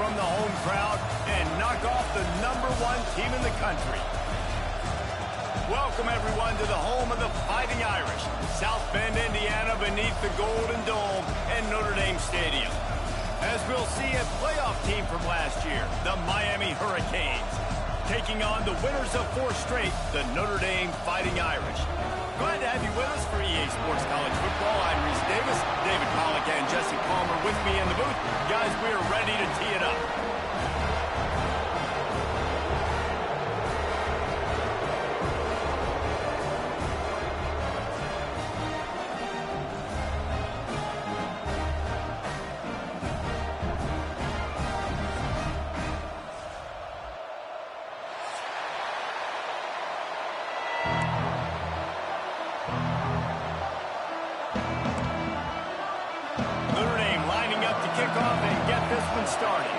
from the home crowd and knock off the #1 team in the country. Welcome, everyone, to the home of the Fighting Irish, South Bend, Indiana, beneath the Golden Dome and Notre Dame Stadium. As we'll see a playoff team from last year, the Miami Hurricanes, taking on the winners of 4 straight, the Notre Dame Fighting Irish. Glad to have you with us for EA Sports College Football. I'm Reese Davis, David Pollack, and Jesse Palmer with me in the booth. Guys, we are ready to tee it up. Starting.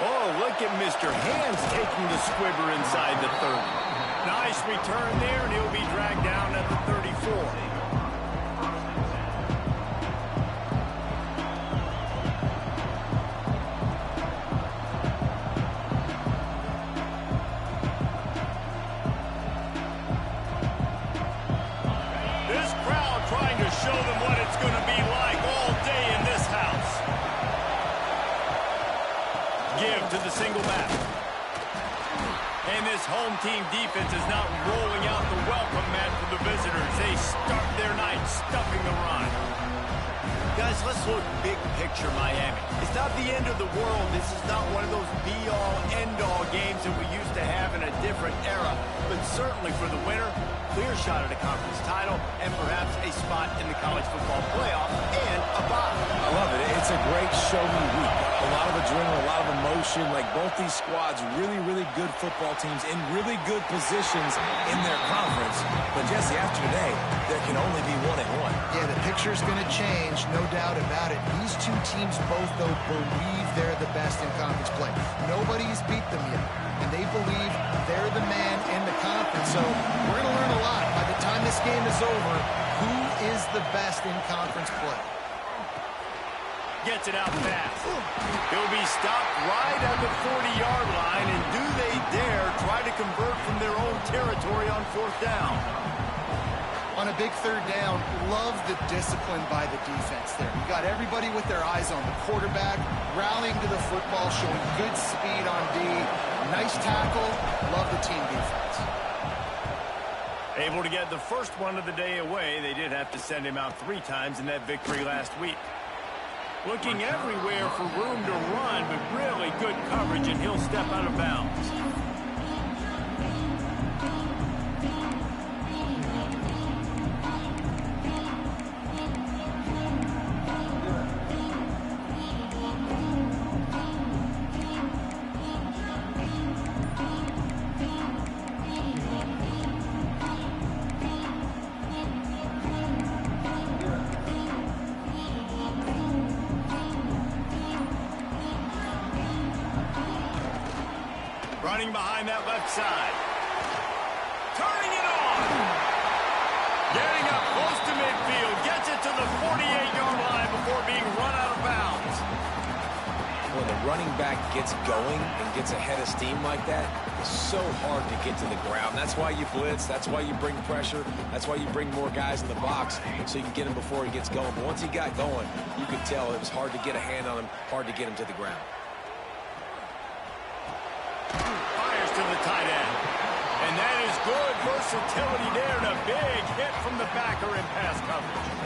Oh, look at Mr. Hands taking the squibber inside the 30. Nice return there, and he'll be dragged down at the 34. Show them what it's going to be like all day in this house. Give to the single back. And this home team defense is not rolling out the welcome mat for the visitors. They start their night stuffing the run. Guys, let's look big picture Miami. It's not the end of the world. This is not one of those be-all, end-all games that we used to have in a different era. But certainly for the winner, clear shot at a conference title and perhaps a spot in the college football playoff and a bye. I love it. It's a great show-me week. A lot of adrenaline, a lot of emotion. Like both these squads, really, really good football teams in really good positions in their conference. But Jesse, after today, there can only be 1-1. Yeah, the picture's going to change, no doubt about it. These two teams both, though, believe they're the best in conference play. Nobody's beat them yet, and they believe they're the man in the conference. So we're going to learn a lot. By the time this game is over, who is the best in conference play? Gets it out fast. He'll be stopped right at the 40-yard line, and do they dare try to convert from their own territory on 4th down? On a big 3rd down, love the discipline by the defense there. You got everybody with their eyes on the quarterback, rallying to the football, showing good speed on D. Nice tackle. Love the team defense. Able to get the first one of the day away. They did have to send him out 3 times in that victory last week. Looking everywhere for room to run, but really good coverage, and he'll step out of bounds. Running behind that left side. Turning it on. Getting up close to midfield. Gets it to the 48-yard line before being run out of bounds. When the running back gets going and gets ahead of steam like that, it's so hard to get to the ground. That's why you blitz. That's why you bring pressure. That's why you bring more guys in the box so you can get him before he gets going. But once he got going, you could tell it was hard to get a hand on him, hard to get him to the ground. To the tight end. And that is good versatility there, and a big hit from the backer in pass coverage.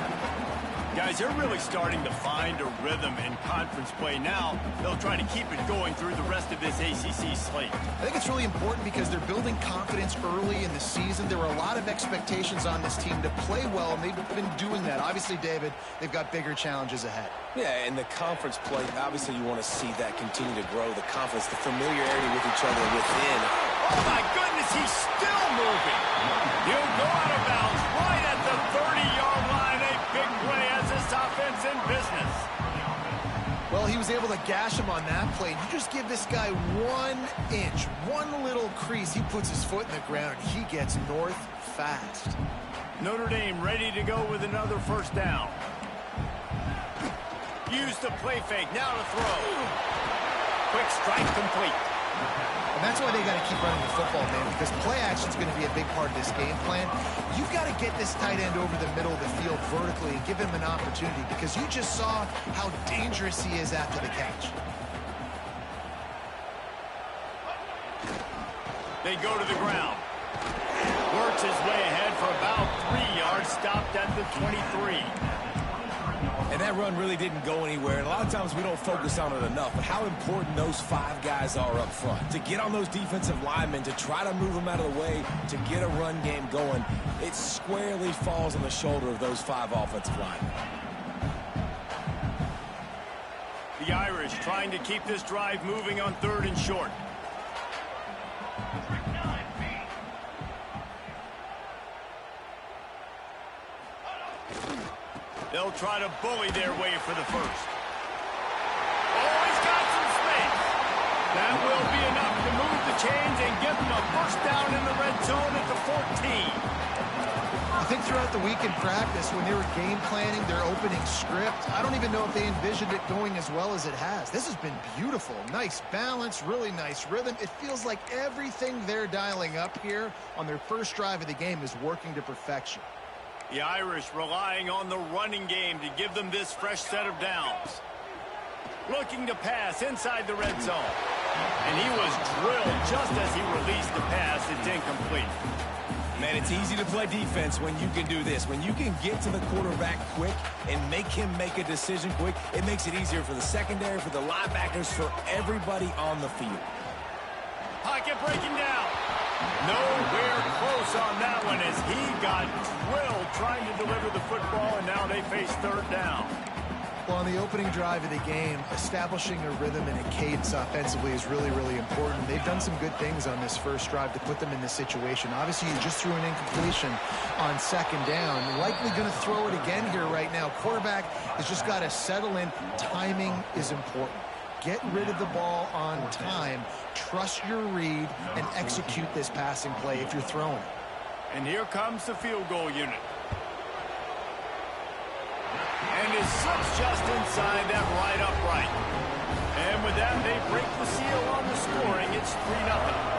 Guys, they're really starting to find a rhythm in conference play now. They'll try to keep it going through the rest of this ACC slate. I think it's really important because they're building confidence early in the season. There were a lot of expectations on this team to play well, and they've been doing that. Obviously, David, they've got bigger challenges ahead. Yeah, and the conference play, obviously you want to see that continue to grow, the confidence, the familiarity with each other within. Oh, my goodness, he's still moving. He'll go out of bounds right at the 30-yard line. A big play as this offense in business. Well, he was able to gash him on that play. You just give this guy 1 inch, one little crease. He puts his foot in the ground, and he gets north fast. Notre Dame ready to go with another first down. Use the play fake. Now to throw. Quick strike complete. And that's why they got to keep running the football, man, because play action is going to be a big part of this game plan. You've got to get this tight end over the middle of the field vertically and give him an opportunity, because you just saw how dangerous he is after the catch. They go to the ground. Works his way ahead for about 3 yards, stopped at the 23. And that run really didn't go anywhere. And a lot of times we don't focus on it enough, but how important those 5 guys are up front. To get on those defensive linemen, to try to move them out of the way, to get a run game going, it squarely falls on the shoulder of those 5 offensive linemen. The Irish trying to keep this drive moving on 3rd and short. They'll try to bully their way for the first. Oh, he's got some space. That will be enough to move the chains and give them a first down in the red zone at the 14. I think throughout the week in practice, when they were game planning their opening script, I don't even know if they envisioned it going as well as it has. This has been beautiful. Nice balance, really nice rhythm. It feels like everything they're dialing up here on their first drive of the game is working to perfection. The Irish relying on the running game to give them this fresh set of downs. Looking to pass inside the red zone. And he was drilled just as he released the pass. It's incomplete. Man, it's easy to play defense when you can do this. When you can get to the quarterback quick and make him make a decision quick, it makes it easier for the secondary, for the linebackers, for everybody on the field. Pocket breaking down. Nowhere close on that one as he got drilled trying to deliver the football, and now they face 3rd down. Well, on the opening drive of the game, establishing a rhythm and a cadence offensively is really, really important. They've done some good things on this first drive to put them in this situation. Obviously, you just threw an incompletion on 2nd down. You're likely going to throw it again here right now. Quarterback has just got to settle in. Timing is important. Get rid of the ball on time. Trust your read and execute this passing play if you're throwing it. And here comes the field goal unit. And it slips just inside that right upright. And with that, they break the seal on the scoring. It's 3-0.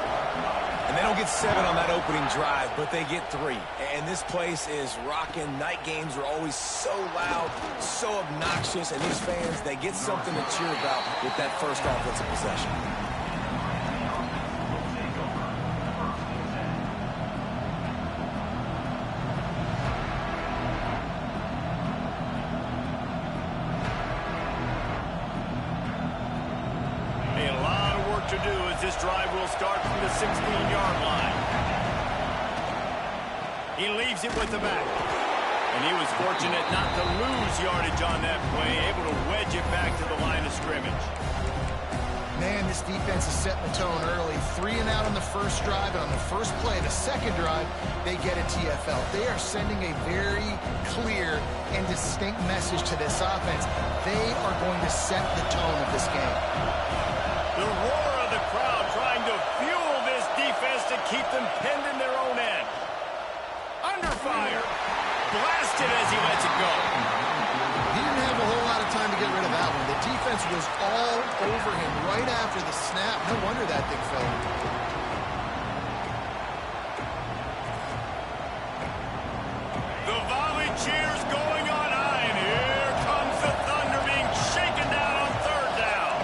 And they don't get 7 on that opening drive, but they get 3. And this place is rocking. Night games are always so loud, so obnoxious, and these fans, they get something to cheer about with that first offensive possession. To do as this drive will start from the 16-yard line. He leaves it with the back. And he was fortunate not to lose yardage on that play, able to wedge it back to the line of scrimmage. Man, this defense is setting the tone early. 3 and out on the first drive, and on the first play, the second drive, they get a TFL. They are sending a very clear and distinct message to this offense. They are going to set the tone of this game. The roar of the crowd trying to fuel this defense to keep them pinned in their own end. Under fire. Blasted as he lets it go. He didn't have a whole lot of time to get rid of that one. The defense was all over him right after the snap. No wonder that thing fell. The volley cheers going on high, and here comes the Thunder being shaken down on 3rd down.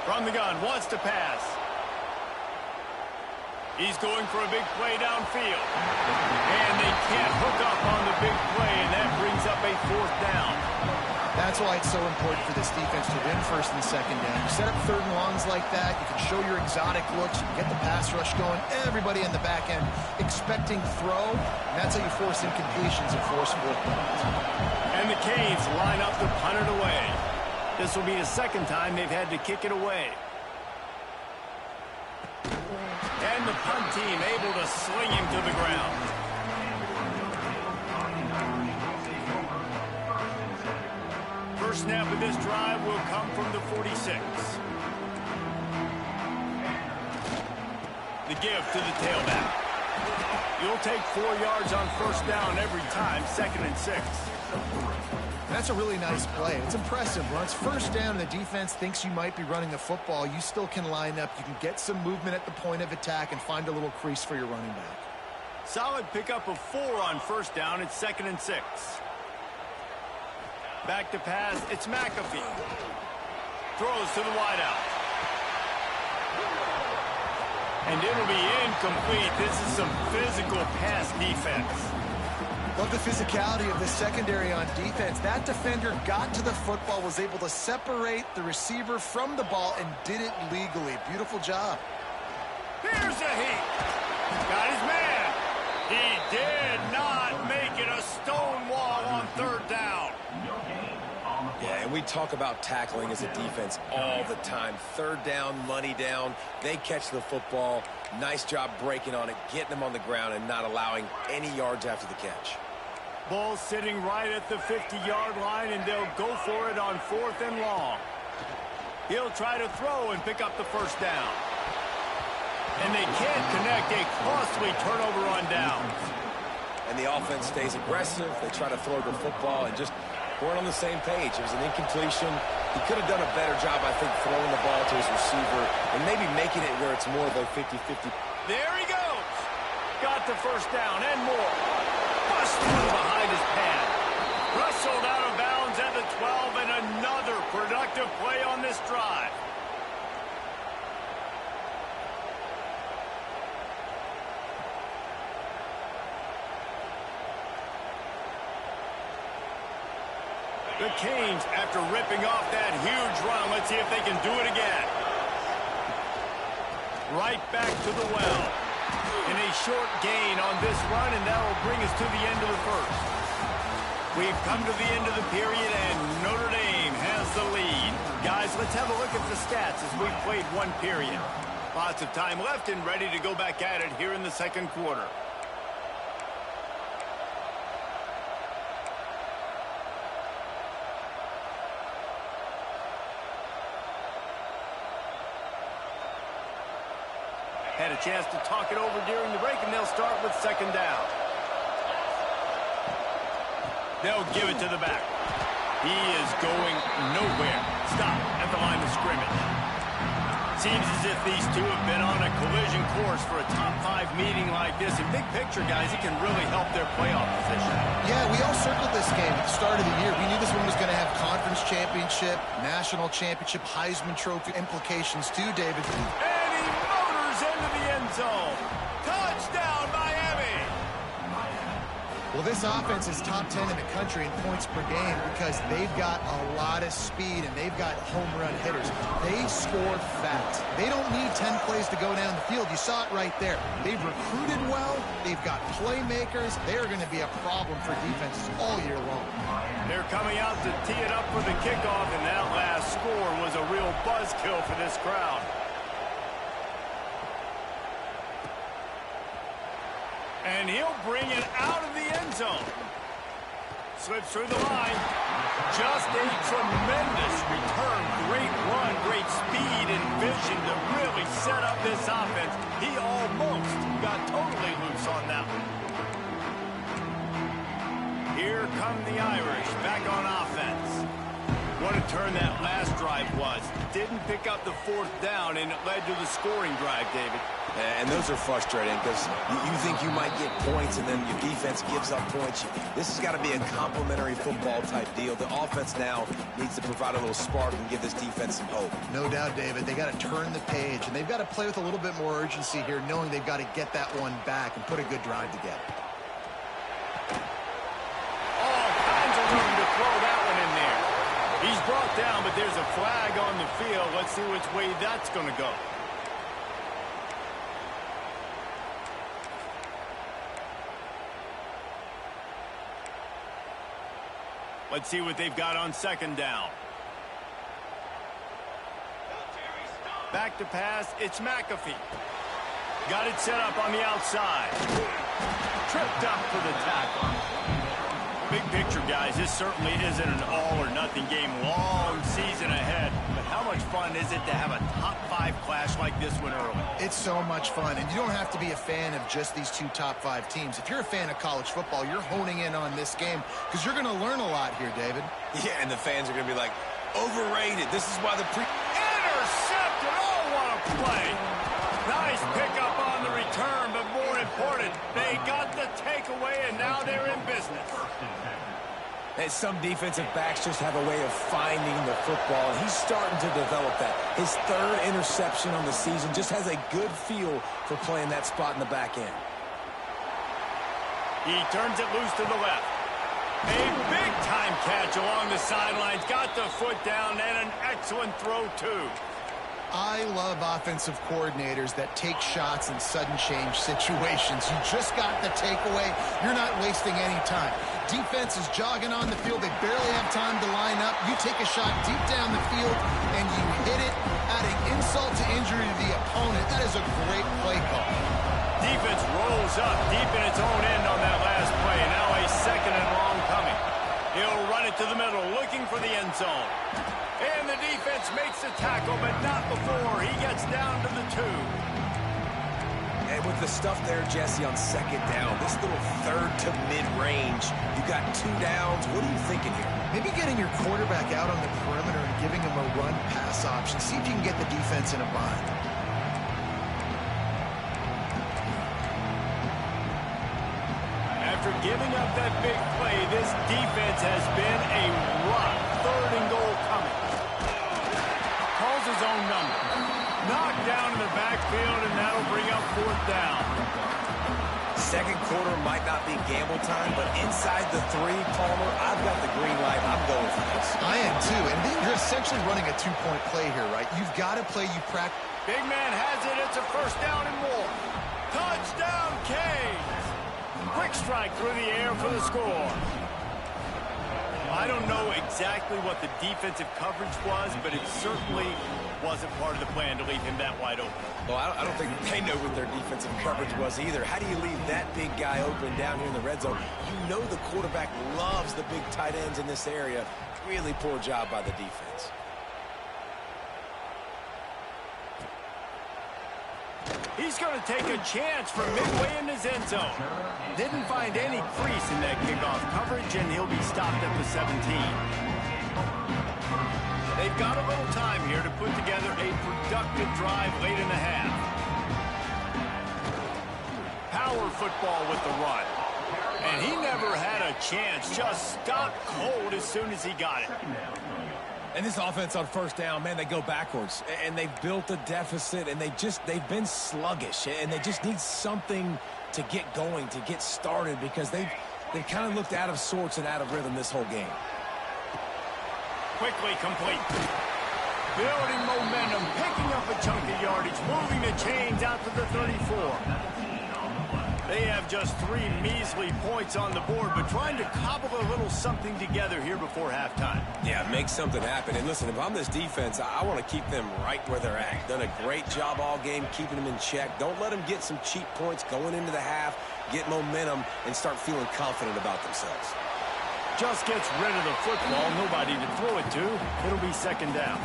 From the gun, wants to pass. He's going for a big play downfield. And they can't hook up on the big play, and that brings up a 4th down. That's why it's so important for this defense to win 1st and 2nd down. You set up 3rd and longs like that, you can show your exotic looks, you can get the pass rush going, everybody in the back end expecting throw, and that's how you force incompletions and force 4th downs. And the Canes line up to punt it away. This will be the 2nd time they've had to kick it away. And the punt team able to sling him to the ground. First snap of this drive will come from the 46. The give to the tailback. You'll take 4 yards on first down every time, 2nd and 6. That's a really nice play. It's impressive. When it's first down and the defense thinks you might be running the football, you still can line up. You can get some movement at the point of attack and find a little crease for your running back. Solid pickup of 4 on first down. It's 2nd and 6. Back to pass. It's McAfee. Throws to the wideout. And it'll be incomplete. This is some physical pass defense. Love the physicality of the secondary on defense. That defender got to the football, was able to separate the receiver from the ball, and did it legally. Beautiful job. Here's a heat. Got his man. He did not make it a stone wall on 3rd down. Yeah, and we talk about tackling as a defense all the time. 3rd down, money down. They catch the football. Nice job breaking on it, getting them on the ground, and not allowing any yards after the catch. Ball sitting right at the 50-yard line, and they'll go for it on 4th and long. He'll try to throw and pick up the first down. And they can't connect. A costly turnover on downs. And the offense stays aggressive. They try to throw the football and just weren't on the same page. It was an incompletion. He could have done a better job, I think, throwing the ball to his receiver and maybe making it where it's more of a 50-50. There he goes. Got the first down and more. Bust through behind his pad. Rustled out of bounds at the 12, and another productive play on this drive. The Canes, after ripping off that huge run, let's see if they can do it again. Right back to the well. And a short gain on this run, and that will bring us to the end of the first. We've come to the end of the period, and Notre Dame has the lead. Guys, let's have a look at the stats as we've played 1 period. Lots of time left and ready to go back at it here in the 2nd quarter. Had a chance to talk it over during the break, and they'll start with 2nd down. They'll give it to the back. He is going nowhere. Stop at the line of scrimmage. Seems as if these two have been on a collision course for a top 5 meeting like this. In big picture, guys, it can really help their playoff position. Yeah, we all circled this game at the start of the year. We knew this one was going to have conference championship, national championship, Heisman Trophy implications too, David. And he motors into the end zone. Touchdown, Miami! Well, this offense is top 10 in the country in points per game because they've got a lot of speed and they've got home run hitters. They score fast. They don't need 10 plays to go down the field. You saw it right there. They've recruited well. They've got playmakers. They're going to be a problem for defenses all year long. They're coming out to tee it up for the kickoff, and that last score was a real buzzkill for this crowd. And he'll bring it out of the end zone. Slips through the line. Just a tremendous return. Great run, great speed and vision to really set up this offense. He almost got totally loose on that one. Here come the Irish back on offense. What a turn that last drive was. Didn't pick up the 4th down, and it led to the scoring drive, David. And those are frustrating because you think you might get points and then your defense gives up points. This has got to be a complementary football type deal. The offense now needs to provide a little spark and give this defense some hope. No doubt, David. They got to turn the page, and they've got to play with a little bit more urgency here, knowing they've got to get that one back and put a good drive together. All kinds of room to throw that one in there. He's brought down, but there's a flag on the field. Let's see which way that's going to go. Let's see what they've got on 2nd down. Back to pass, it's McAfee. Got it set up on the outside. Tripped up for the tackle. Big picture, guys, this certainly isn't an all-or-nothing game. Long season ahead. But how much fun is it to have a top-5 clash like this one early? It's so much fun, and you don't have to be a fan of just these two top-5 teams. If you're a fan of college football, you're honing in on this game because you're going to learn a lot here, David. Yeah, and the fans are going to be like, overrated. This is why the Intercepted! Oh, what a play! Nice pickup on the return, but more important, they got the takeaway, and now they're in business. And some defensive backs just have a way of finding the football, and he's starting to develop that. His 3rd interception on the season, just has a good feel for playing that spot in the back end. He turns it loose to the left. A big-time catch along the sidelines, got the foot down, and an excellent throw, too. I love offensive coordinators that take shots in sudden change situations. You just got the takeaway. You're not wasting any time. Defense is jogging on the field. They barely have time to line up. You take a shot deep down the field, and you hit it, adding insult to injury to the opponent. That is a great play call. Defense rolls up deep in its own end on that last play. Now a 2nd and long coming. He'll run it to the middle, looking for the end zone. And the defense makes the tackle, but not before he gets down to the 2. And with the stuff there, Jesse, on 2nd down, this little 3rd to mid-range, you got 2 downs. What are you thinking here? Maybe getting your quarterback out on the perimeter and giving him a run-pass option. See if you can get the defense in a bind. After giving up that big play, this defense has been a rock. 3rd and goal coming. Calls his own number. Knocked down in the backfield, and that'll bring up 4th down. 2nd quarter might not be gamble time, but inside the 3, Palmer, I've got the green light. I'm going for this. I am too, and then you're essentially running a 2-point play here, right? You've got to play, you practice. Big man has it. It's a 1st down and more. Touchdown, Canes. Quick strike through the air for the score. I don't know exactly what the defensive coverage was, but it certainly wasn't part of the plan to leave him that wide open. Well, I don't think they know what their defensive coverage was either. How do you leave that big guy open down here in the red zone? You know the quarterback loves the big tight ends in this area. Really poor job by the defense. He's going to take a chance from midway in his end zone. Didn't find any crease in that kickoff coverage, and he'll be stopped at the 17. They've got a little time here to put together a productive drive late in the half. Power football with the run. And he never had a chance. Just stopped cold as soon as he got it. And this offense on 1st down, man, they go backwards. And they've built a deficit, and they've been sluggish. And they just need something to get going, to get started, because they've kind of looked out of sorts and out of rhythm this whole game. Quickly complete. Building momentum, picking up a chunk of yardage, moving the chains out to the 34. They have just 3 measly points on the board, but trying to cobble a little something together here before halftime. Yeah, make something happen. And listen, if I'm this defense, I want to keep them right where they're at. Done a great job all game keeping them in check. Don't let them get some cheap points going into the half, get momentum, and start feeling confident about themselves. Just gets rid of the football, nobody to throw it to. It'll be 2nd down.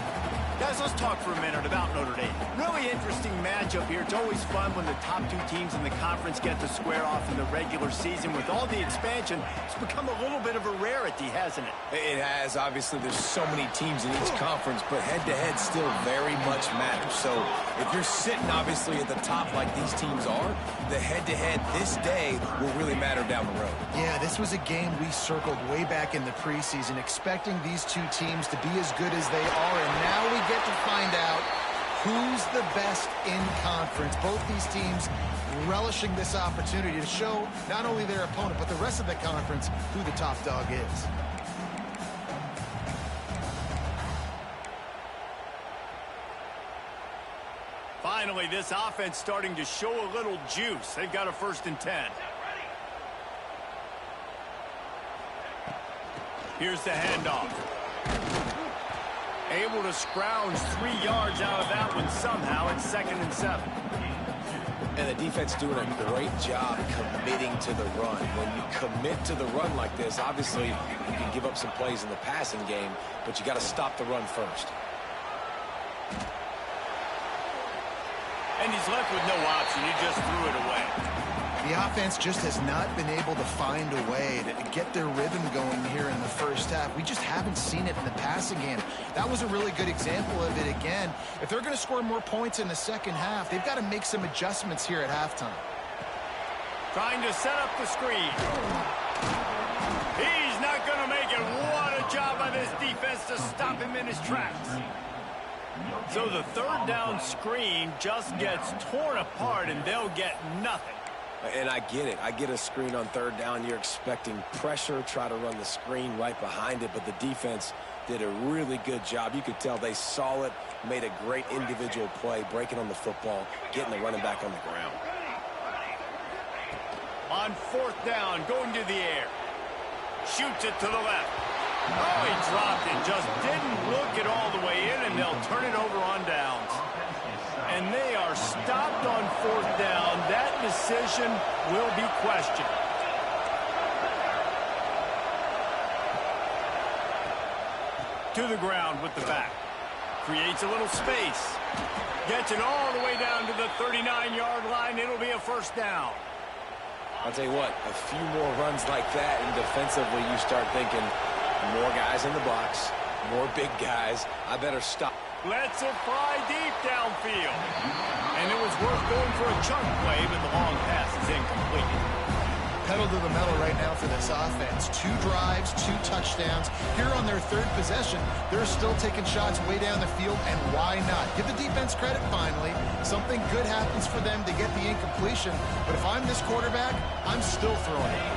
Guys, let's talk for a minute about Notre Dame. Really interesting matchup here. It's always fun when the top 2 teams in the conference get to square off in the regular season. With all the expansion, it's become a little bit of a rarity, hasn't it? It has. Obviously, there's so many teams in each conference, but head-to-head still very much matters. So if you're sitting, obviously, at the top like these teams are, the head-to-head this day will really matter down the road. Yeah, this was a game we circled way back in the preseason, expecting these 2 teams to be as good as they are, and now we get to find out who's the best in conference. Both these teams relishing this opportunity to show not only their opponent, but the rest of the conference who the top dog is. Finally, this offense starting to show a little juice. They've got a 1st and 10. Here's the handoff. Able to scrounge 3 yards out of that one somehow. It's 2nd and 7. And the defense doing a great job committing to the run. When you commit to the run like this, obviously you can give up some plays in the passing game, but you got to stop the run first. And he's left with no option. He just threw it away. The offense just has not been able to find a way to get their rhythm going here in the first half. We just haven't seen it in the passing game. That was a really good example of it again. If they're going to score more points in the second half, they've got to make some adjustments here at halftime. Trying to set up the screen. He's not going to make it. What a job by this defense to stop him in his tracks. So the third down screen just gets torn apart, and they'll get nothing. And I get it. I get a screen on third down. You're expecting pressure, try to run the screen right behind it, but the defense did a really good job. You could tell they saw it, made a great individual play, breaking on the football, getting the running back on the ground. On fourth down, going to the air. Shoots it to the left. Oh, he dropped it. Just didn't look it all the way in, and they'll turn it over on downs. And they are stopped on fourth down. That decision will be questioned. To the ground with the back. Creates a little space. Gets it all the way down to the 39-yard line. It'll be a first down. I'll tell you what, a few more runs like that, and defensively you start thinking more guys in the box, more big guys. I better stop. Lets it fly deep downfield. And it was worth going for a chunk play, but the long pass is incomplete. Pedal to the metal right now for this offense. 2 drives, 2 touchdowns. Here on their third possession, they're still taking shots way down the field, and why not? Give the defense credit finally. Something good happens for them to get the incompletion, but if I'm this quarterback, I'm still throwing it.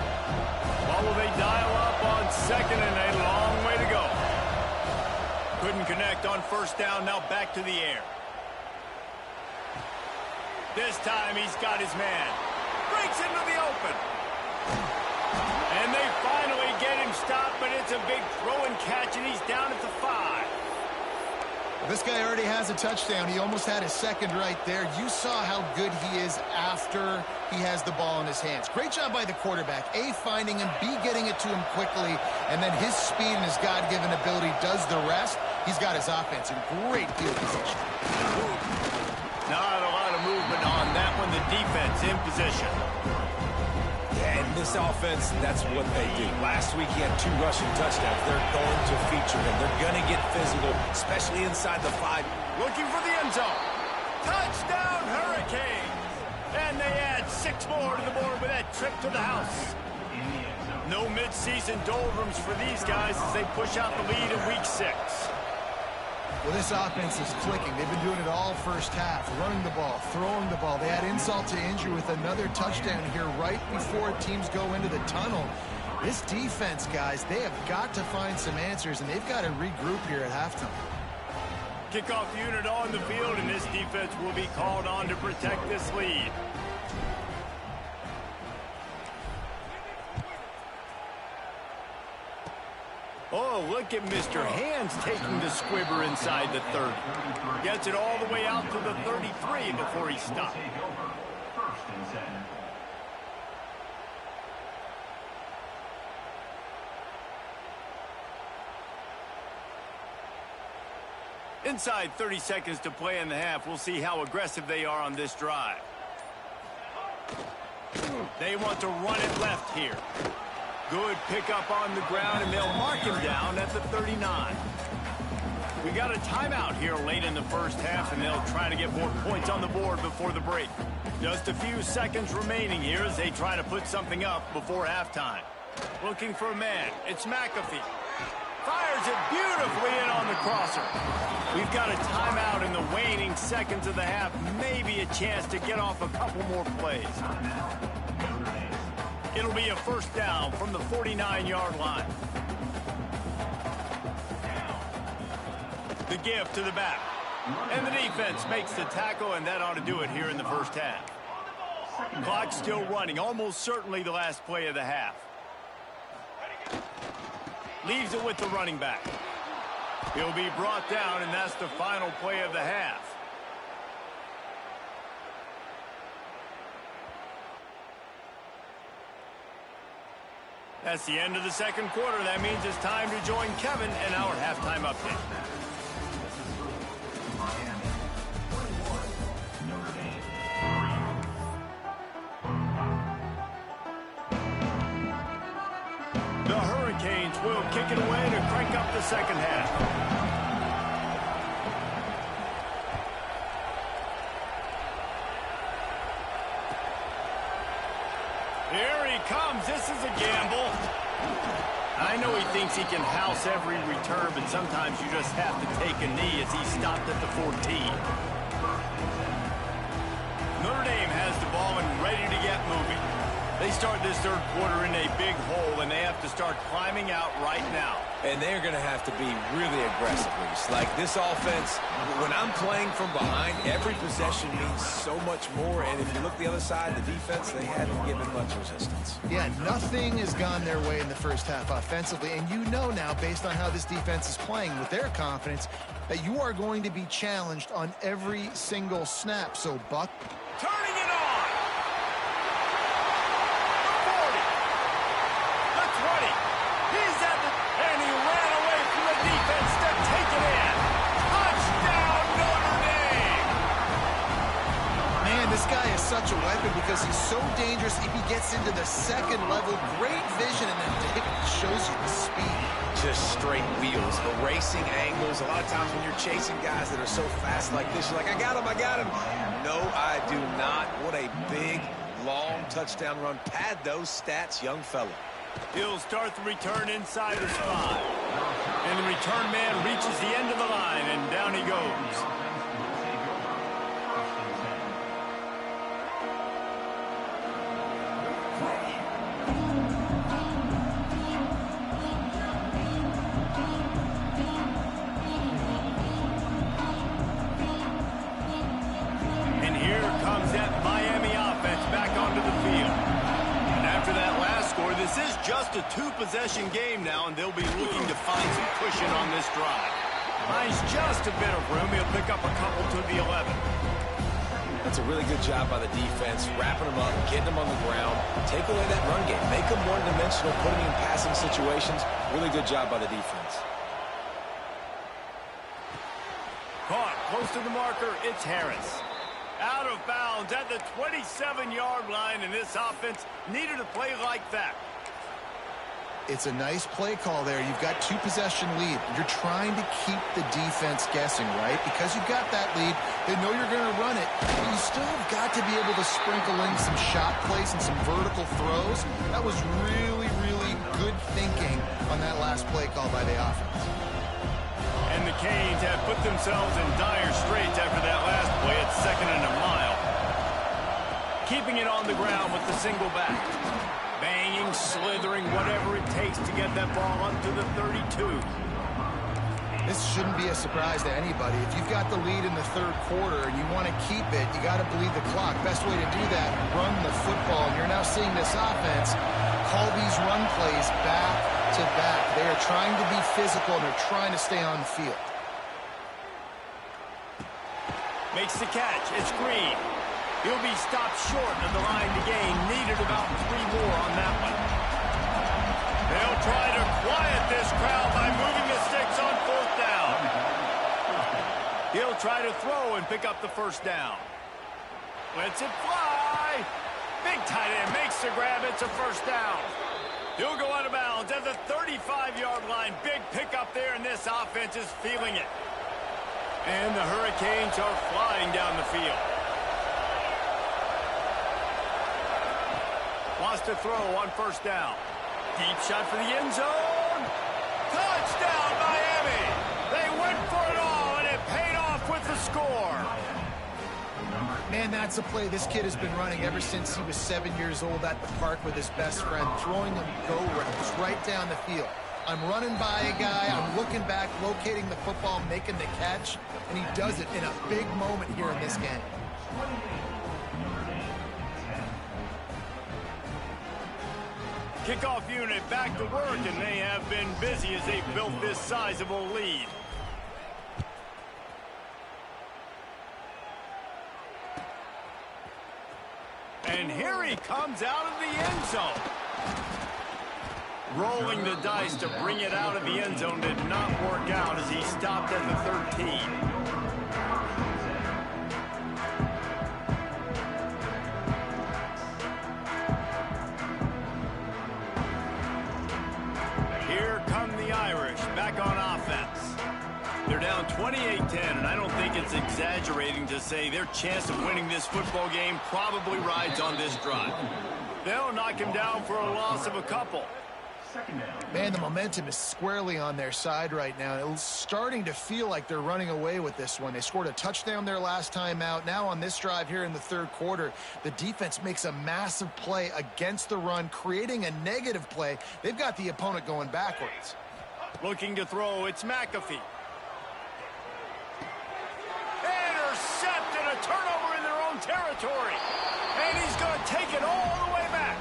Well, will they dial up on second and a long way to go? Couldn't connect on first down, now back to the air. This time he's got his man. Breaks into the open. And they finally get him stopped, but it's a big throw and catch, and he's down at the 5. This guy already has a touchdown. He almost had his second right there. You saw how good he is after he has the ball in his hands. Great job by the quarterback. A, finding him, B, getting it to him quickly, and then his speed and his God-given ability does the rest. He's got his offense in great field position. Not a lot of movement on that one. The defense in position. And this offense, that's what they do. Last week he had 2 rushing touchdowns. They're going to feature him. They're going to get physical, especially inside the 5. Looking for the end zone. Touchdown, Hurricanes. And they add 6 more to the board with that trip to the house. No midseason doldrums for these guys as they push out the lead in week 6. Well, this offense is clicking. They've been doing it all first half, running the ball, throwing the ball. They add insult to injury with another touchdown here right before teams go into the tunnel. This defense, guys, they have got to find some answers, and they've got to regroup here at halftime. Kickoff unit on the field, and this defense will be called on to protect this lead. Oh, look at Mr. Hands taking the squibber inside the 30. Gets it all the way out to the 33 before he stops. Inside 30 seconds to play in the half. We'll see how aggressive they are on this drive. They want to run it left here. Good pickup on the ground, and they'll mark him down at the 39. We got a timeout here late in the first half, and they'll try to get more points on the board before the break. Just a few seconds remaining here as they try to put something up before halftime. Looking for a man. It's McAfee. Fires it beautifully in on the crosser. We've got a timeout in the waning seconds of the half. Maybe a chance to get off a couple more plays. It'll be a first down from the 49-yard line. The give to the back. And the defense makes the tackle, and that ought to do it here in the first half. Clock still running, almost certainly the last play of the half. Leaves it with the running back. He'll be brought down, and that's the final play of the half. That's the end of the second quarter. That means it's time to join Kevin in our halftime update. The Hurricanes will kick it away to crank up the second half. Here he comes. This is a gamble. I know he thinks he can house every return, but sometimes you just have to take a knee as he stopped at the 14. Notre Dame has the ball and ready to get moving. They start this third quarter in a big hole, and they have to start climbing out right now. And they're going to have to be really aggressive. Like this offense, when I'm playing from behind, every possession means so much more. And if you look the other side, the defense, they haven't given much resistance. Yeah, nothing has gone their way in the first half offensively. And you know now, based on how this defense is playing with their confidence, that you are going to be challenged on every single snap. So, Buck. Turning it on. The 40. He's at the... And he ran away from the defense to take it in. Touchdown, Notre Dame! Man, this guy is such a weapon because he's so dangerous if he gets into the second level. Great vision, and then it shows you the speed. Just straight wheels, erasing angles. A lot of times when you're chasing guys that are so fast like this, you're like, I got him, I got him. No, I do not. What a big, long touchdown run. Pad those stats, young fella. He'll start the return inside his 5. And the return man reaches the end of the line, and down he goes. And here comes that Miami offense back onto the field. After that last score, this is just a 2-possession game now, and they'll be looking to find some cushion on this drive. Finds just a bit of room. He'll pick up a couple to the 11. That's a really good job by the defense, wrapping them up, getting them on the ground, take away that run game, make them one-dimensional, putting them in passing situations. Really good job by the defense. Caught close to the marker, it's Harris. Out of bounds at the 27-yard line, and this offense needed a play like that. It's a nice play call there. You've got 2-possession lead. You're trying to keep the defense guessing, right? Because you've got that lead, they know you're going to run it, but you still have got to be able to sprinkle in some shot plays and some vertical throws. That was really, really good thinking on that last play call by the offense. And the Canes have put themselves in dire straits after that last play at 2nd and a mile. Keeping it on the ground with the single back. Banging, slithering, whatever it takes to get that ball up to the 32. This shouldn't be a surprise to anybody. If you've got the lead in the third quarter and you want to keep it, you got to bleed the clock. Best way to do that, run the football. And you're now seeing this offense call these run plays back to back. They are trying to be physical, and they're trying to stay on the field. Makes the catch. It's Green. He'll be stopped short of the line to gain. Needed about 3 more on that one. They'll try to quiet this crowd by moving the sticks on 4th down. He'll try to throw and pick up the first down. Lets it fly. Big tight end makes the grab. It's a first down. He'll go out of bounds at the 35-yard line. Big pickup there, and this offense is feeling it. And the Hurricanes are flying down the field. Wants to throw on first down. Deep shot for the end zone. Touchdown, Miami! They went for it all, and it paid off with the score. Man, that's a play this kid has been running ever since he was 7 years old at the park with his best friend, throwing them go routes right down the field. I'm running by a guy, I'm looking back, locating the football, making the catch, and he does it in a big moment here in this game. Kickoff unit back to work, and they have been busy as they've built this sizable lead. And here he comes out of the end zone. Rolling the dice to bring it out of the end zone did not work out as he stopped at the 13. Here come the Irish back on offense. They're down 28-10, and I don't think it's exaggerating to say their chance of winning this football game probably rides on this drive. They'll knock him down for a loss of a couple. Man, the momentum is squarely on their side right now. It's starting to feel like they're running away with this one. They scored a touchdown their last time out. Now on this drive here in the third quarter, the defense makes a massive play against the run, creating a negative play. They've got the opponent going backwards. Looking to throw, it's McAfee. Intercepted, a turnover in their own territory. And he's going to take it all the way back.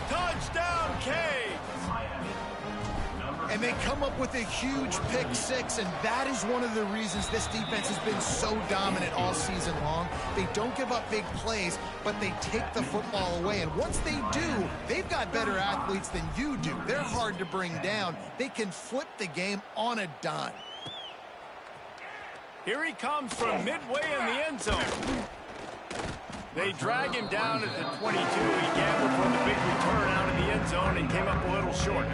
Touchdown, Canes. And they come up with a huge pick six, and that is one of the reasons this defense has been so dominant all season long. They don't give up big plays, but they take the football away. And once they do, they've got better athletes than you do. They're hard to bring down. They can flip the game on a dime. Here he comes from midway in the end zone. They drag him down at the 22. He gambled for the big return out of the end zone and came up a little short.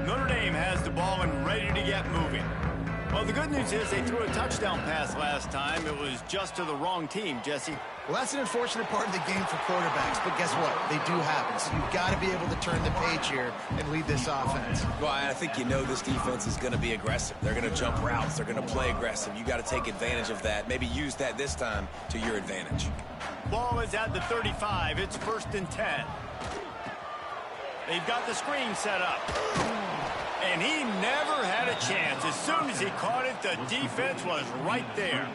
Notre Dame has the ball and ready to get moving. Well, the good news is they threw a touchdown pass last time. It was just to the wrong team, Jesse. Well, that's an unfortunate part of the game for quarterbacks, but guess what? They do happen, so you've got to be able to turn the page here and lead this offense. Well, I think you know this defense is going to be aggressive. They're going to jump routes. They're going to play aggressive. You got to take advantage of that. Maybe use that this time to your advantage. Ball is at the 35. It's 1st and 10. They've got the screen set up. And he never had a chance. As soon as he caught it, the defense was right there.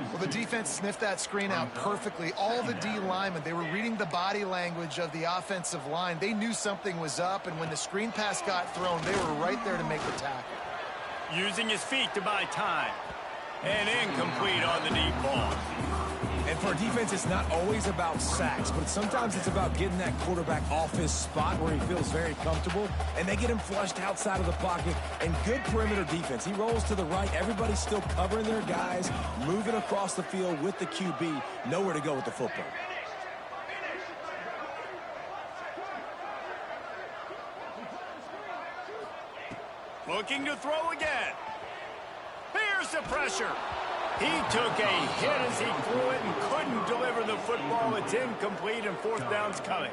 Well, the defense sniffed that screen out perfectly. All the D linemen, they were reading the body language of the offensive line. They knew something was up, and when the screen pass got thrown, they were right there to make the tackle. Using his feet to buy time. And incomplete on the deep ball. And for a defense, it's not always about sacks, but sometimes it's about getting that quarterback off his spot where he feels very comfortable, and they get him flushed outside of the pocket. And good perimeter defense. He rolls to the right. Everybody's still covering their guys, moving across the field with the QB. Nowhere to go with the football. Looking to throw again. Here's the pressure. He took a hit as he threw it and couldn't deliver the football. It's incomplete, and 4th down's coming.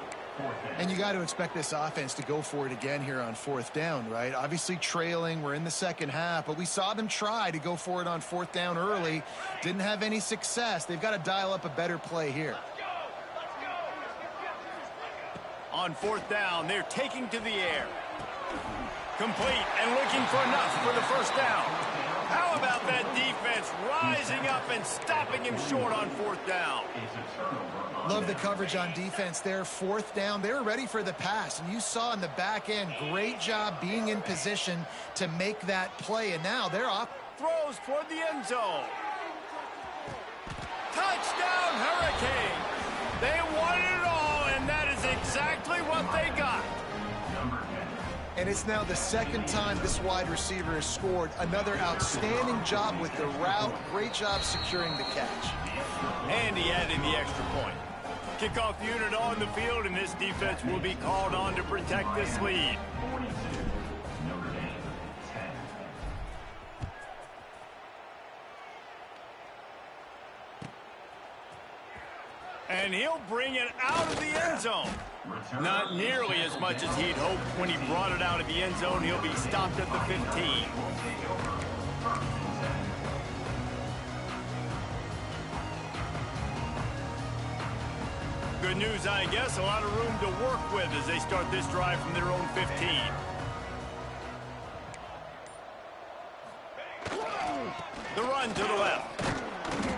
And you got to expect this offense to go for it again here on 4th down, right? Obviously trailing, we're in the second half, but we saw them try to go for it on 4th down early. Didn't have any success. They've got to dial up a better play here. On 4th down, they're taking to the air. Complete and looking for enough for the 1st down. How about that defense rising up and stopping him short on 4th down? Love the coverage on defense there. 4th down, they were ready for the pass. And you saw in the back end, great job being in position to make that play. And now they're off. Throws toward the end zone. Touchdown, Hurricane. They wanted it all, and that is exactly what they got. And it's now the second time this wide receiver has scored. Another outstanding job with the route. Great job securing the catch. And he added the extra point. Kickoff unit on the field, and this defense will be called on to protect this lead. And he'll bring it out of the end zone. Not nearly as much as he'd hoped when he brought it out of the end zone. He'll be stopped at the 15. Good news, I guess. A lot of room to work with as they start this drive from their own 15. The run to the left.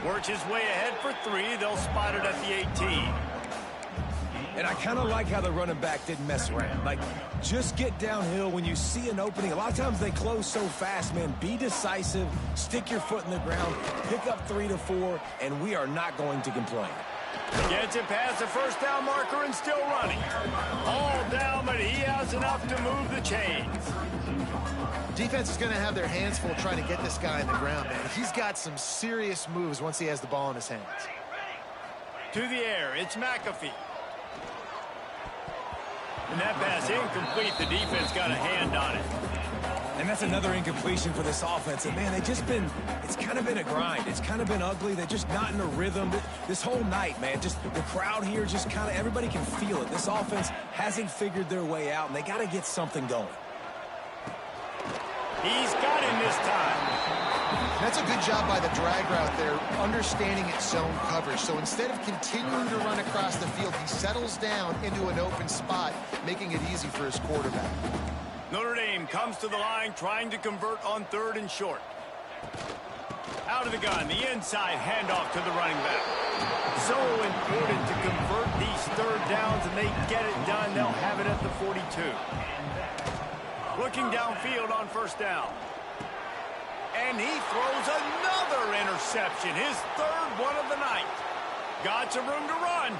Works his way ahead for 3. They'll spot it at the 18. And I kind of like how the running back didn't mess around. Like, just get downhill when you see an opening. A lot of times they close so fast, man. Be decisive, stick your foot in the ground, pick up 3 to 4, and we are not going to complain. Gets it past the first down marker and still running. All down, but he has enough to move the chains. Defense is going to have their hands full trying to get this guy in the ground, man. He's got some serious moves once he has the ball in his hands. To the air, it's McAfee. And that pass incomplete. The defense got a hand on it. And that's another incompletion for this offense. And, man, it's kind of been a grind. It's kind of been ugly. They're just not in a rhythm. This whole night, man, just the crowd here just kind of, everybody can feel it. This offense hasn't figured their way out, and they got to get something going. He's got him this time. That's a good job by the drag route there, understanding its zone coverage. So instead of continuing to run across the field, he settles down into an open spot, making it easy for his quarterback. Notre Dame comes to the line, trying to convert on 3rd and short. Out of the gun, the inside handoff to the running back. So important to convert these 3rd downs, and they get it done. They'll have it at the 42. Looking downfield on 1st down. And he throws another interception, his 3rd one of the night. Got some room to run.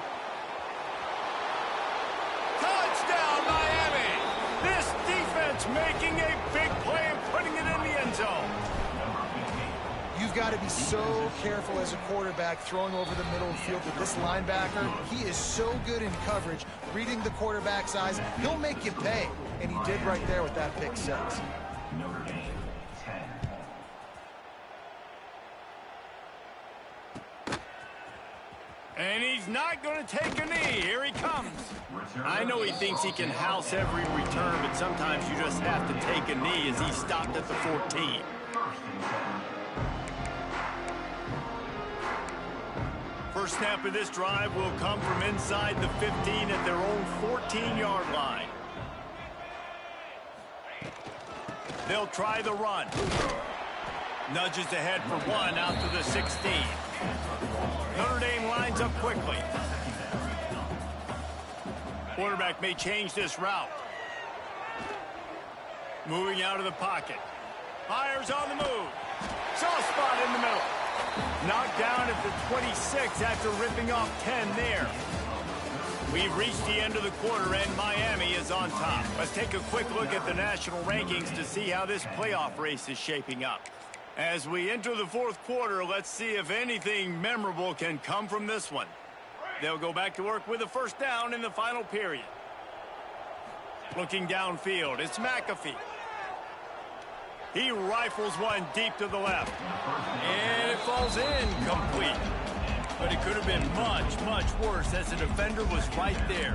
Touchdown, Miami! This defense making a big play and putting it in the end zone. You've got to be so careful as a quarterback throwing over the middle of the field with this linebacker. He is so good in coverage, reading the quarterback's eyes. He'll make you pay, and he did right there with that pick 6. Notre Dame, 10. And he's not going to take a knee. Here he comes. I know he thinks he can house every return, but sometimes you just have to take a knee as he stopped at the 14. First snap of this drive will come from inside the 15 at their own 14-yard line. They'll try the run. Nudges ahead for 1 out to the 16. Notre Dame lines up quickly. Quarterback may change this route. Moving out of the pocket. Fires on the move. Soft spot in the middle. Knocked down at the 26 after ripping off 10 there. We've reached the end of the quarter, and Miami is on top. Let's take a quick look at the national rankings to see how this playoff race is shaping up. As we enter the 4th quarter, let's see if anything memorable can come from this one. They'll go back to work with a 1st down in the final period. Looking downfield, it's McAfee. He rifles one deep to the left. And it falls incomplete. But it could have been much, much worse as the defender was right there.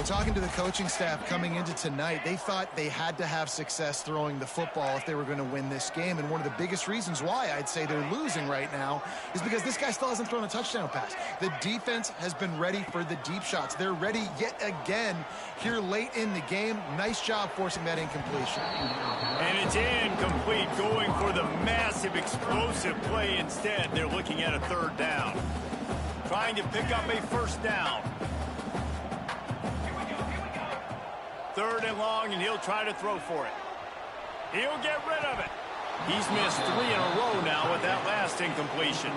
Talking to the coaching staff coming into tonight, they thought they had to have success throwing the football if they were going to win this game. And one of the biggest reasons why I'd say they're losing right now is because this guy still hasn't thrown a touchdown pass. The defense has been ready for the deep shots. They're ready yet again here late in the game. Nice job forcing that incompletion. And it's incomplete, going for the massive explosive play instead. They're looking at a 3rd down. Trying to pick up a 1st down. 3rd and long, and he'll try to throw for it. He'll get rid of it. He's missed 3 in a row now with that last incompletion.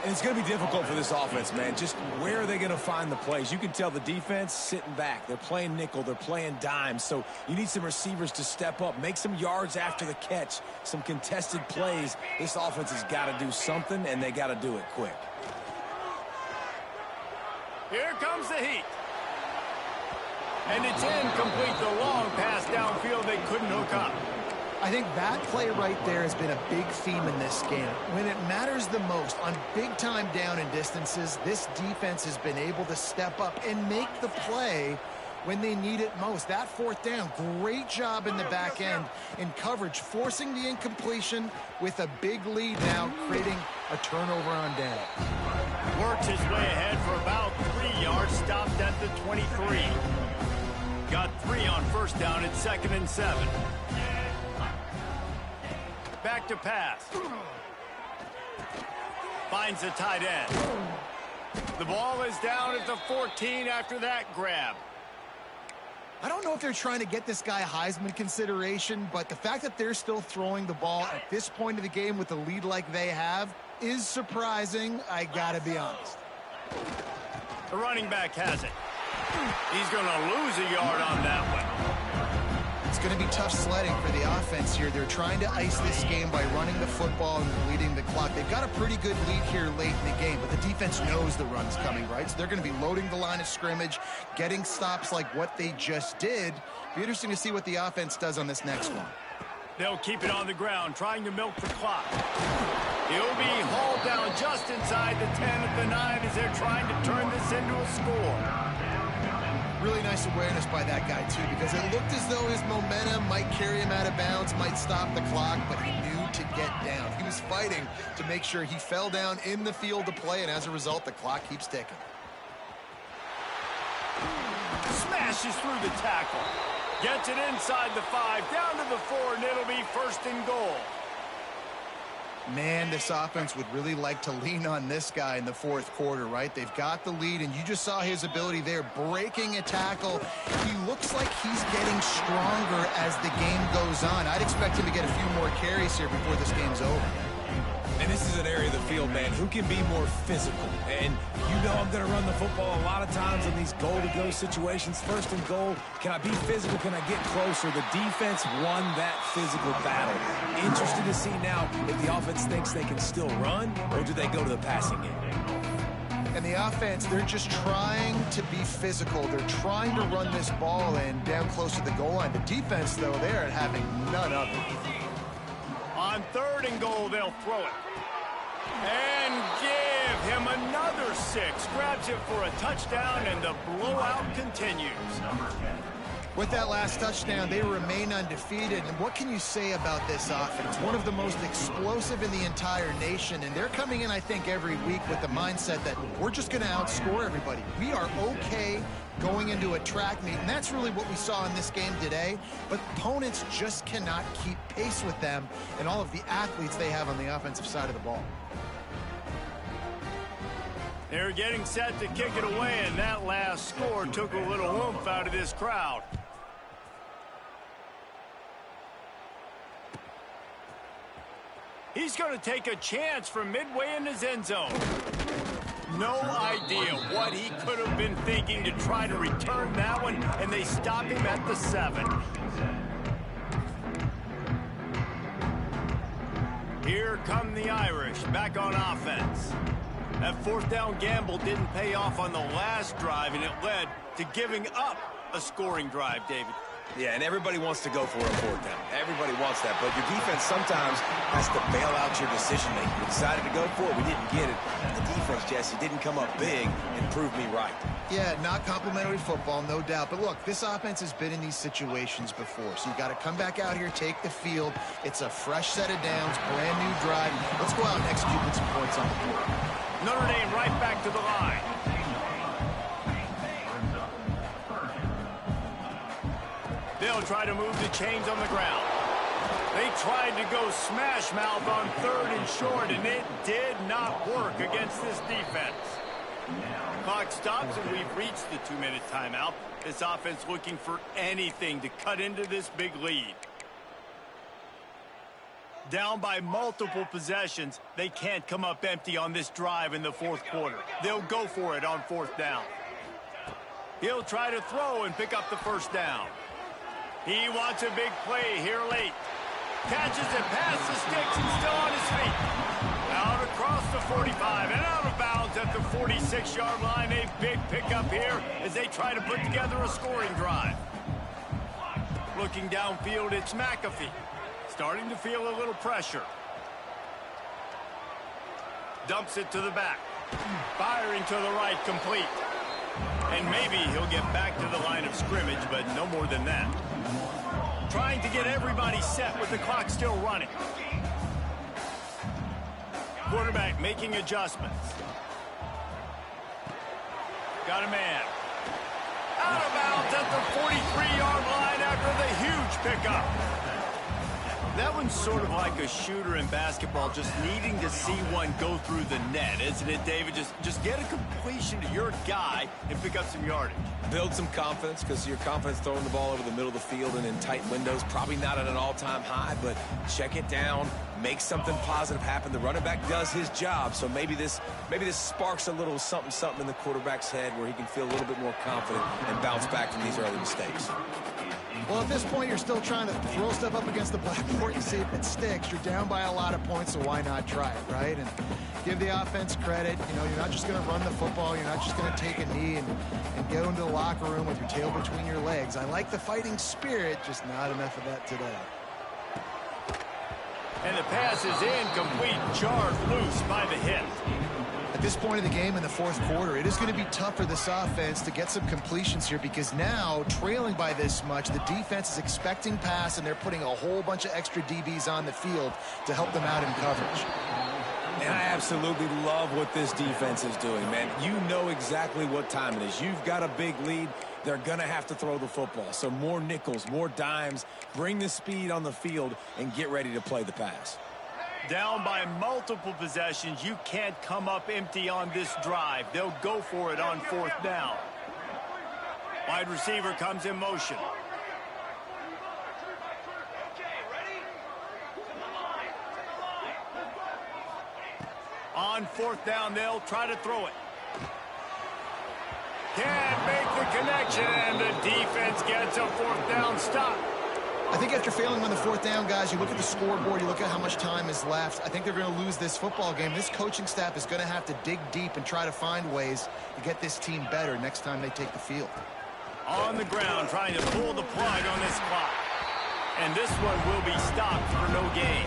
And it's going to be difficult for this offense, man. Just where are they going to find the plays? You can tell the defense sitting back. They're playing nickel. They're playing dime. So you need some receivers to step up, make some yards after the catch, some contested plays. This offense has got to do something, and they got to do it quick. Here comes the heat. And it's incomplete. The long pass downfield, they couldn't hook up. I think that play right there has been a big theme in this game. When it matters the most, on big-time down and distances, this defense has been able to step up and make the play when they need it most. That 4th down, great job in the back end in coverage, forcing the incompletion with a big lead now, creating a turnover on down. Works his way ahead for about 3 yards, stopped at the 23. Got 3 on 1st down at 2nd and 7. Back to pass. Finds the tight end. The ball is down at the 14 after that grab. I don't know if they're trying to get this guy Heisman consideration, but the fact that they're still throwing the ball at this point of the game with a lead like they have is surprising, I gotta be honest. The running back has it. He's going to lose a yard on that one. It's going to be tough sledding for the offense here. They're trying to ice this game by running the football and leading the clock. They've got a pretty good lead here late in the game, but the defense knows the run's coming, right? So they're going to be loading the line of scrimmage, getting stops like what they just did. Be interesting to see what the offense does on this next one. They'll keep it on the ground, trying to milk the clock. He'll be hauled down just inside the 10 at the 9 as they're trying to turn this into a score. Really nice awareness by that guy, too, because it looked as though his momentum might carry him out of bounds, might stop the clock, but he knew to get down. He was fighting to make sure he fell down in the field to play, and as a result, the clock keeps ticking. Smashes through the tackle. Gets it inside the 5, down to the 4, and it'll be 1st and goal. Man, this offense would really like to lean on this guy in the 4th quarter, right? They've got the lead, and you just saw his ability there, breaking a tackle. He looks like he's getting stronger as the game goes on. I'd expect him to get a few more carries here before this game's over. And this is an area of the field, man, who can be more physical. And you know I'm going to run the football a lot of times in these goal-to-go situations. 1st and goal, can I be physical? Can I get closer? The defense won that physical battle. Interested to see now if the offense thinks they can still run, or do they go to the passing game? And the offense, they're just trying to be physical. They're trying to run this ball in down close to the goal line. The defense, though, they're having none of it. On 3rd and goal, they'll throw it. And give him another 6. Grabs it for a touchdown, and the blowout continues. With that last touchdown, they remain undefeated. And what can you say about this offense? One of the most explosive in the entire nation. And they're coming in, I think, every week with the mindset that we're just going to outscore everybody. We are okay going into a track meet. And that's really what we saw in this game today. But opponents just cannot keep pace with them and all of the athletes they have on the offensive side of the ball. They're getting set to kick it away, and that last score took a little oomph out of this crowd. He's going to take a chance from midway in his end zone. No idea what he could have been thinking to try to return that one, and they stop him at the 7. Here come the Irish back on offense. That 4th down gamble didn't pay off on the last drive, and it led to giving up a scoring drive, David. Yeah, and everybody wants to go for a 4th down. Everybody wants that, but your defense sometimes has to bail out your decision-making. We decided to go for it. We didn't get it. The defense, Jesse, didn't come up big and prove me right. Yeah, not complimentary football, no doubt. But look, this offense has been in these situations before, so you got to come back out here, take the field. It's a fresh set of downs, brand new drive. Let's go out and execute with some points on the board. Notre Dame right back to the line. They'll try to move the chains on the ground. They tried to go smash mouth on 3rd and short, and it did not work against this defense. Clock stops, and we've reached the 2-minute timeout. This offense looking for anything to cut into this big lead. Down by multiple possessions, they can't come up empty on this drive in the 4th quarter. They'll go for it on 4th down. He'll try to throw and pick up the 1st down. He wants a big play here late. Catches it past the sticks and still on his feet. Out across the 45 and out of bounds at the 46-yard line. A big pickup here as they try to put together a scoring drive. Looking downfield, it's McAfee. Starting to feel a little pressure. Dumps it to the back. Firing to the right, complete. And maybe he'll get back to the line of scrimmage, but no more than that. Trying to get everybody set with the clock still running. Quarterback making adjustments. Got a man. Out of bounds at the 43-yard line after the huge pickup. That one's sort of like a shooter in basketball, just needing to see one go through the net, isn't it, David? Just get a completion to your guy and pick up some yardage. Build some confidence, because your confidence throwing the ball over the middle of the field and in tight windows, probably not at an all-time high, but check it down, make something positive happen. The running back does his job, so maybe this sparks a little something in the quarterback's head where he can feel a little bit more confident and bounce back from these early mistakes. Well, at this point, you're still trying to throw stuff up against the blackboard and see if it sticks. You're down by a lot of points, so why not try it, right? And give the offense credit. You know, you're not just going to run the football. You're not just going to take a knee and go into the locker room with your tail between your legs. I like the fighting spirit, just not enough of that today. And the pass is incomplete, jarred loose by the hit. At this point of the game in the fourth quarter, it is going to be tough for this offense to get some completions here, because now, trailing by this much, the defense is expecting pass, and they're putting a whole bunch of extra DBs on the field to help them out in coverage. And I absolutely love what this defense is doing, man. You know exactly what time it is. You've got a big lead. They're going to have to throw the football. So more nickels, more dimes, bring the speed on the field, and get ready to play the pass. Down by multiple possessions, you can't come up empty on this drive. They'll go for it on fourth down. Wide receiver comes in motion. On fourth down, they'll try to throw it. Can't make the connection, and the defense gets a fourth down stop. I think after failing on the fourth down, guys, you look at the scoreboard, you look at how much time is left. I think they're going to lose this football game. This coaching staff is going to have to dig deep and try to find ways to get this team better next time they take the field. On the ground, trying to pull the plug on this clock. And this one will be stopped for no gain.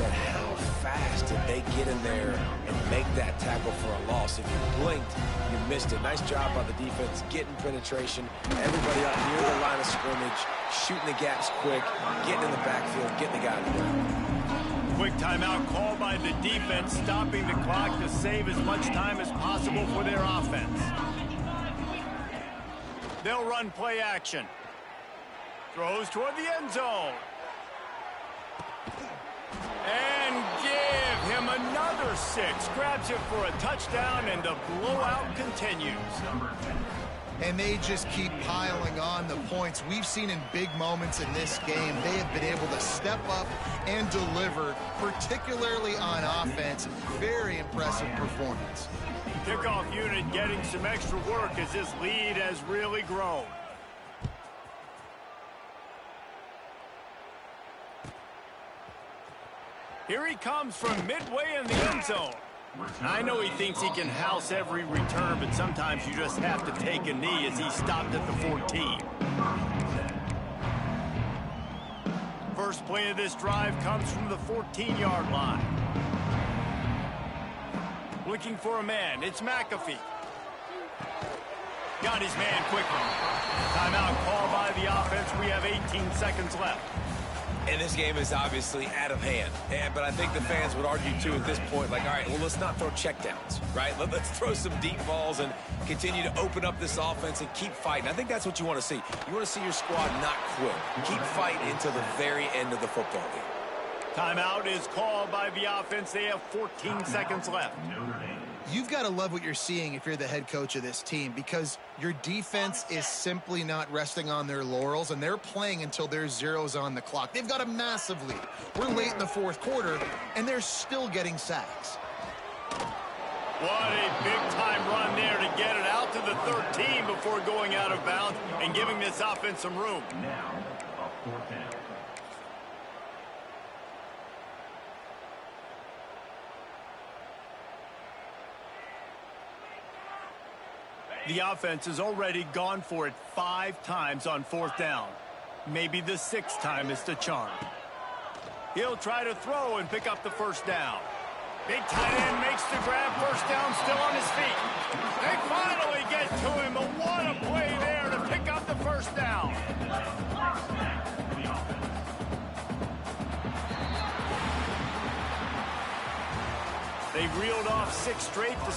Man, how fast did they get in there and make that tackle for a loss? If you blinked, you missed it. Nice job by the defense, getting penetration. Everybody up near the line of scrimmage, shooting the gaps quick, getting in the backfield, getting the guy on the ground. Quick timeout called by the defense, stopping the clock to save as much time as possible for their offense. They'll run play action. Throws toward the end zone. And give him another 6. Grabs it for a touchdown, and the blowout continues. And they just keep piling on the points. We've seen in big moments in this game, they have been able to step up and deliver, particularly on offense. Very impressive performance. Kickoff unit getting some extra work as this lead has really grown. Here he comes from midway in the end zone. I know he thinks he can house every return, but sometimes you just have to take a knee as he stopped at the 14. First play of this drive comes from the 14-yard line. Looking for a man. It's McAfee. Got his man quickly. Timeout called by the offense. We have 18 seconds left. And this game is obviously out of hand. But I think the fans would argue, too, at this point, like, all right, well, let's not throw checkdowns, right? Let's throw some deep balls and continue to open up this offense and keep fighting. I think that's what you want to see. You want to see your squad not quit. Keep fighting until the very end of the football game. Timeout is called by the offense. They have 14 seconds left. You've got to love what you're seeing if you're the head coach of this team, because your defense is simply not resting on their laurels, and they're playing until there's zeros on the clock. They've got a massive lead. We're late in the fourth quarter, and they're still getting sacks. What a big-time run there to get it out to the 13 before going out of bounds and giving this offense some room. Now, a fourth down. The offense has already gone for it 5 times on fourth down. Maybe the 6th time is the charm. He'll try to throw and pick up the first down. Big tight end makes the grab. First down, still on his feet. They finally get to him, but what a play there to pick up the first down. They reeled off 6 straight to